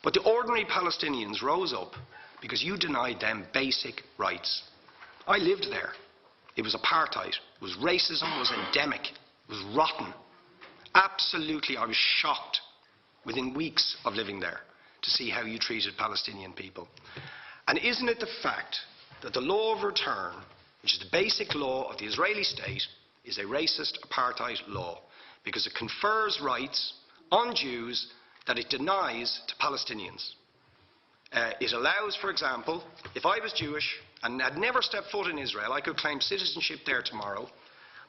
But the ordinary Palestinians rose up because you denied them basic rights. I lived there. It was apartheid. It was racism. It was endemic. It was rotten. Absolutely, I was shocked within weeks of living there to see how you treated Palestinian people. And isn't it the fact that the law of return, which is the basic law of the Israeli state, is a racist apartheid law because it confers rights on Jews that it denies to Palestinians. It allows, for example, if I was Jewish and had never stepped foot in Israel, I could claim citizenship there tomorrow,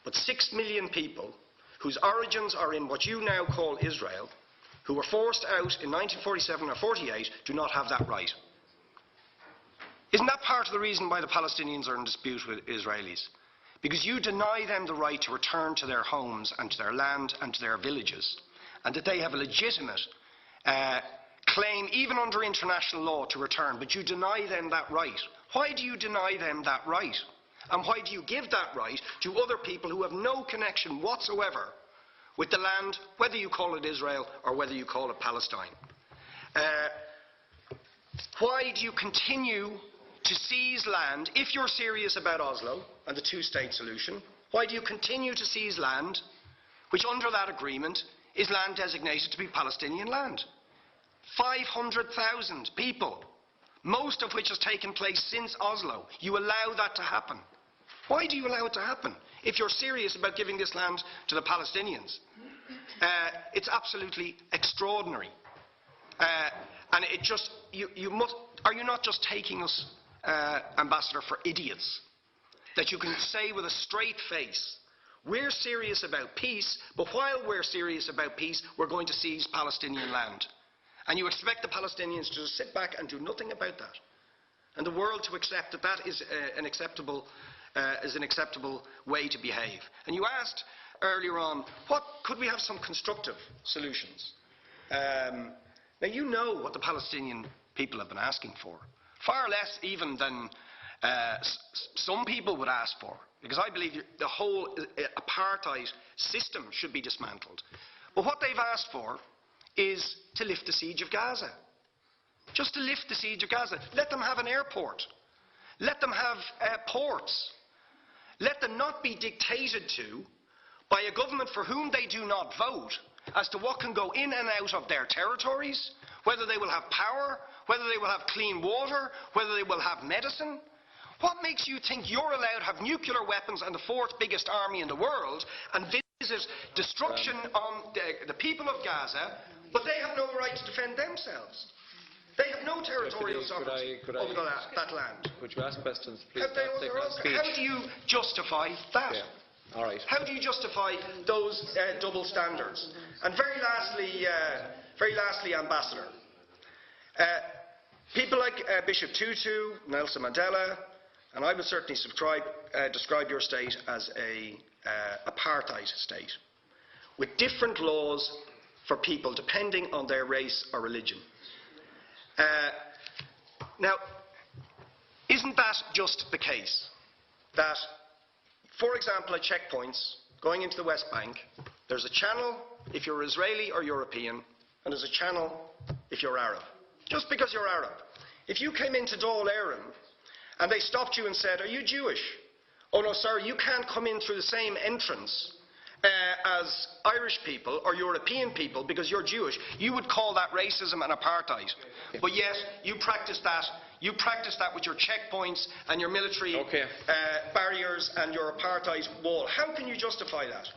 but 6 million people whose origins are in what you now call Israel, who were forced out in 1947 or 48, do not have that right. Isn't that part of the reason why the Palestinians are in dispute with Israelis? Because you deny them the right to return to their homes and to their land and to their villages, and that they have a legitimate claim, even under international law, to return, but you deny them that right. Why do you deny them that right? And why do you give that right to other people who have no connection whatsoever with the land, whether you call it Israel or whether you call it Palestine? Why do you continue to seize land, if you're serious about Oslo and the two-state solution? Why do you continue to seize land, which under that agreement is land designated to be Palestinian land? 500,000 people, most of which has taken place since Oslo. You allow that to happen. Why do you allow it to happen if you're serious about giving this land to the Palestinians? It's absolutely extraordinary. And it just, are you not just taking us, Ambassador, for idiots? That you can say with a straight face, we're serious about peace, but while we're serious about peace, we're going to seize Palestinian land. And you expect the Palestinians to just sit back and do nothing about that. And the world to accept that that is an acceptable way to behave. And you asked earlier on, could we have some constructive solutions? Now you know what the Palestinian people have been asking for. Far less even than some people would ask for. Because I believe the whole apartheid system should be dismantled. But what they've asked for is to lift the siege of Gaza. Just to lift the siege of Gaza. Let them have an airport. Let them have ports. Let them not be dictated to by a government for whom they do not vote as to what can go in and out of their territories, whether they will have power, whether they will have clean water, whether they will have medicine. What makes you think you're allowed to have nuclear weapons and the fourth biggest army in the world and visit destruction on the people of Gaza, but they have no right to defend themselves? They have no territorial sovereignty over that land. Would you ask questions, please? How do you justify that? Yeah. All right. How do you justify those double standards? And very lastly, Ambassador, people like Bishop Tutu, Nelson Mandela, and I would certainly describe your state as an apartheid state, with different laws for people depending on their race or religion. Now, isn't that just the case that, for example, at checkpoints going into the West Bank, there's a channel if you're Israeli or European, and there's a channel if you're Arab? Just because you're Arab. If you came into Dáil Éireann and they stopped you and said, "Are you Jewish?" "Oh no, sorry, you can't come in through the same entrance as Irish people or European people because you're Jewish," you would call that racism and apartheid. But yet you practice that. You practice that with your checkpoints and your military barriers and your apartheid wall. How can you justify that?